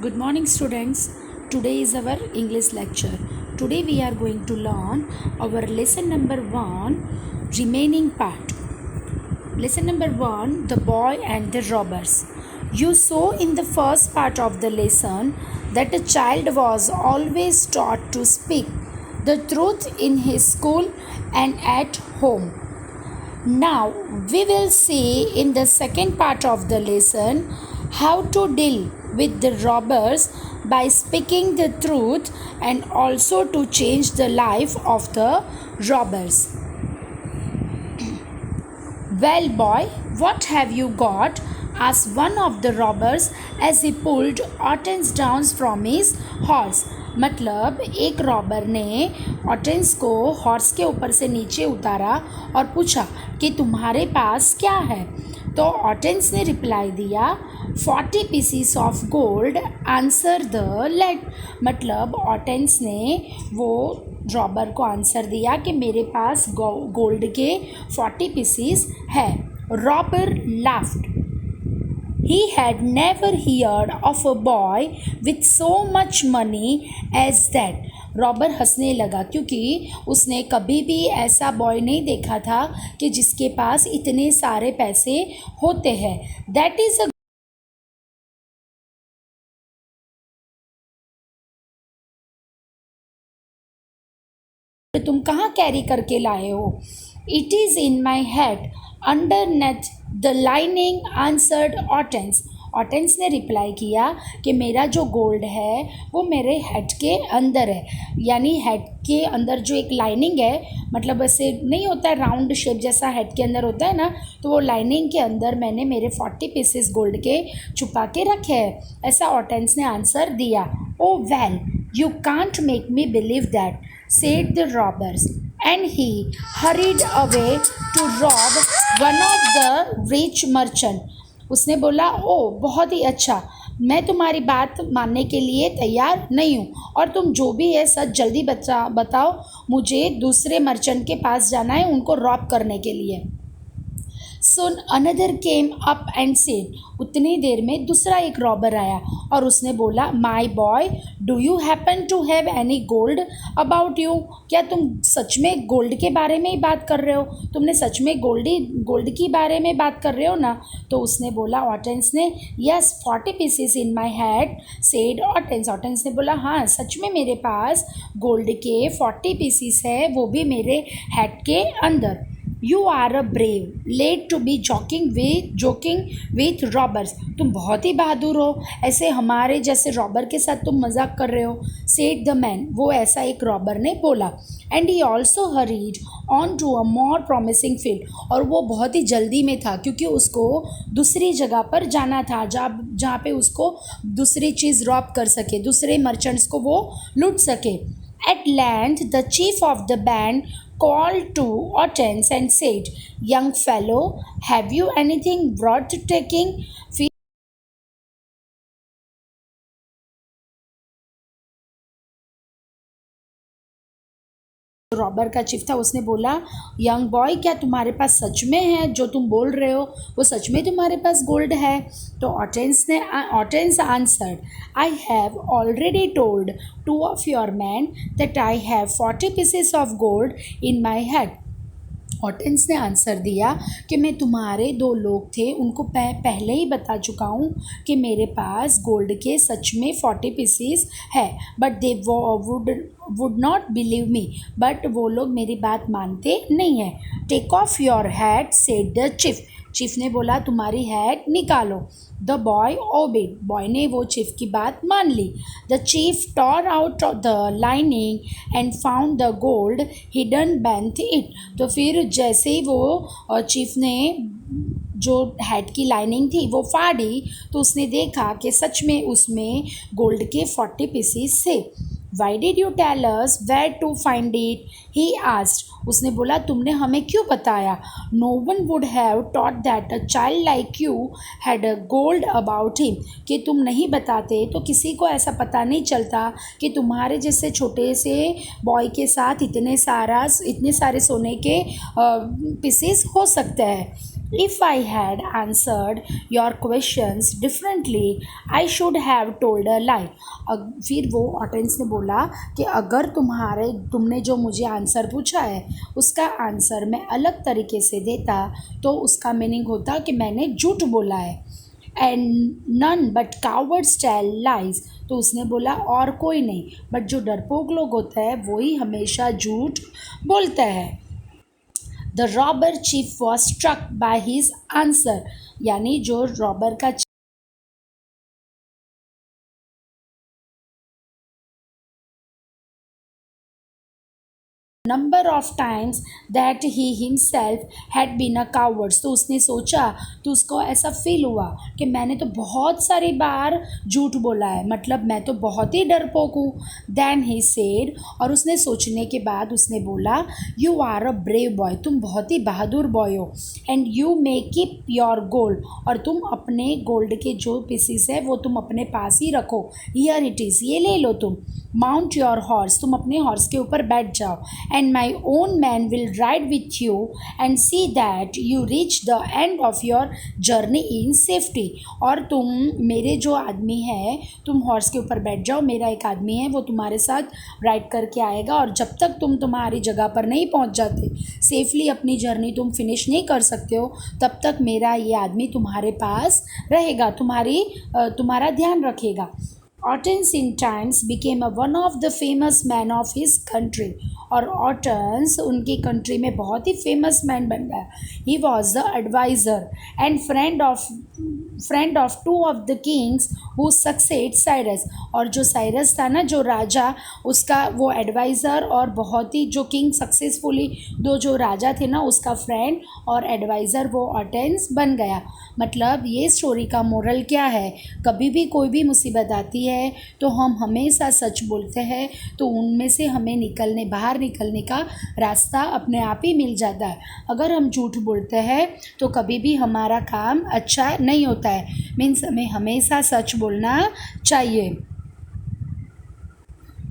Good morning, students. Today is our English lecture. Today we are going to learn our lesson number 1, remaining part. Lesson number 1, the boy and the robbers. You saw in the first part of the lesson that a child was always taught to speak the truth in his school and at home. Now we will see in the second part of the lesson how to deal with the robbers by speaking the truth and also to change the life of the robbers. Well, boy, what have you got? Asked one of the robbers as he pulled Hortense down from his horse. मतलब एक robber ने ऑटेंस को horse के ऊपर से नीचे उतारा और पूछा कि तुम्हारे पास क्या है. तो ऑटेंस ने रिप्लाई दिया 40 pieces of gold answered the lad. मतलब ऑटेंस ने वो रॉबर को आंसर दिया कि मेरे पास गोल्ड के 40 पीसीस है. Robber laughed. He had never heard of a boy with so much money as that. Robber हंसने लगा क्योंकि उसने कभी भी ऐसा बॉय नहीं देखा था कि जिसके पास इतने सारे पैसे होते हैं. That is a तुम कहाँ कैरी करके लाए हो? It is in my head underneath the lining answered Hortense. ऑटेंस ने रिप्लाई किया कि मेरा जो गोल्ड है वो मेरे हेड के अंदर है. यानी हेड के अंदर जो एक लाइनिंग है, मतलब ऐसे नहीं होता है राउंड शेप जैसा हेड के अंदर होता है ना, तो वो लाइनिंग के अंदर मैंने मेरे 40 पीसेस गोल्ड के छुपा के रखे हैं. ऐसा ऑटेंस ने आंसर दिया. Oh well, you can't make me believe that, said the robbers, and he hurried away to rob one of the rich merchant. उसने बोला ओ बहुत ही अच्छा, मैं तुम्हारी बात मानने के लिए तैयार नहीं हूँ और तुम जो भी है सच जल्दी बताओ. मुझे दूसरे मर्चेंट के पास जाना है उनको रॉब करने के लिए. Soon another came up and said. उतनी देर में दूसरा एक रॉबर आया और उसने बोला my boy, do you happen to have any gold about you. क्या तुम सच में गोल्ड के बारे में ही बात कर रहे हो? तुमने सच में गोल्ड की बारे में बात कर रहे हो ना? तो उसने बोला ऑटेंस ने yes 40 pieces in my head said ऑटेंस. ऑटेंस ने बोला हाँ सच में मेरे पास गोल्ड के 40 पीसेस है, वो भी मेरे हैड के अंदर. You are a brave, late to be joking with robbers. तुम बहुत ही बहादुर हो, ऐसे हमारे जैसे रॉबर के साथ तुम मजाक कर रहे हो. Said the man. वो ऐसा एक रॉबर ने बोला. And he also hurried on to a more promising field. और वो बहुत ही जल्दी में था क्योंकि उसको दूसरी जगह पर जाना था जहाँ पे उसको दूसरी चीज़ रॉब कर सके, दूसरे मर्चेंट्स को वो लूट सके. At length, the chief of the band called to Hortense and said, young fellow, have you anything worth taking? Robber का चीफ था, उसने बोला यंग बॉय, क्या तुम्हारे पास सच में है जो तुम बोल रहे हो, वो सच में तुम्हारे पास गोल्ड है? तो ऑटेंस answered I have already told 2 of your men that I have 40 pieces of gold in my head. ऑटेंस ने आंसर दिया कि मैं तुम्हारे 2 लोग थे उनको पहले ही बता चुका हूँ कि मेरे पास गोल्ड के सच में 40 पीसीस है. But they would not believe me. But वो लोग मेरी बात मानते नहीं हैं. Take off your hat said the chief. Chief ने बोला तुम्हारी हैट निकालो. The boy obeyed. बॉय ने वो चीफ की बात मान ली. The chief tore out the lining and found the gold hidden beneath it. तो फिर जैसे ही वो चीफ ने जो हैट की लाइनिंग थी वो फाड़ी तो उसने देखा कि सच में उसमें गोल्ड के 40 पीसीस थे. Why did you tell us where to find it? He asked. उसने बोला तुमने हमें क्यों बताया? No one would have thought that a child like you had a gold about him. कि तुम नहीं बताते तो किसी को ऐसा पता नहीं चलता कि तुम्हारे जैसे छोटे से बॉय के साथ इतने सारे सोने के पीसेस हो सकते हैं. If I had answered your questions differently, I should have told a lie. फिर वो ऑटेंस ने बोला कि अगर तुमने जो मुझे आंसर पूछा है उसका आंसर मैं अलग तरीके से देता तो उसका मीनिंग होता कि मैंने झूठ बोला है. And none but cowards tell lies. तो उसने बोला और कोई नहीं, बट जो डरपोक लोग होते हैं वही हमेशा झूठ बोलता है. The robber chief was struck by his answer. यानी जो रॉबर का number of times that he himself had been a cowards. तो उसने सोचा, तो उसको ऐसा फील हुआ कि मैंने तो बहुत सारी बार झूठ बोला है, मतलब मैं तो बहुत ही डरपोक हूँ. Then he said. और उसने सोचने के बाद उसने बोला, you are a brave boy. तुम बहुत ही बहादुर बॉय हो. And you may keep your gold. और तुम अपने गोल्ड के जो पीसीस है वो तुम अपने पास ही रखो. Here it is. ये ले लो तुम. Mount your horse. तुम अपने हॉर्स के ऊपर बैठ जाओ. And my own man will ride with you and see that you reach the end of your journey in safety. और तुम मेरे जो आदमी है, तुम हॉर्स के ऊपर बैठ जाओ. मेरा एक आदमी है, वो तुम्हारे साथ राइड करके आएगा. और जब तक तुम तुम्हारी जगह पर नहीं पहुंच जाते, सेफली अपनी जर्नी तुम फिनिश नहीं कर सकते हो, तब तक मेरा ये आदमी तुम्हारे पास रहेगा, तुम्हारा ध्यान रखेगा. Ottens in times became one of the famous men of his country. और ऑटन्स उनकी कंट्री में बहुत ही फेमस मैन बन गया. He was the adviser and friend of two of the kings who succeeded Cyrus. और जो साइरस था ना, जो राजा, उसका वो एडवाइज़र और बहुत ही जो किंग सक्सेसफुली दो जो राजा थे ना, उसका फ्रेंड और एडवाइज़र वो ऑटेंस बन गया. मतलब ये स्टोरी का मोरल क्या है? कभी भी कोई भी मुसीबत आती है तो हम हमेशा सच बोलते हैं, तो उनमें से हमें बाहर निकलने का रास्ता अपने आप ही मिल जाता है. अगर हम झूठ बोलते हैं तो कभी भी हमारा काम अच्छा नहीं होता है. मीन्स हमें हमेशा सच बोलना चाहिए.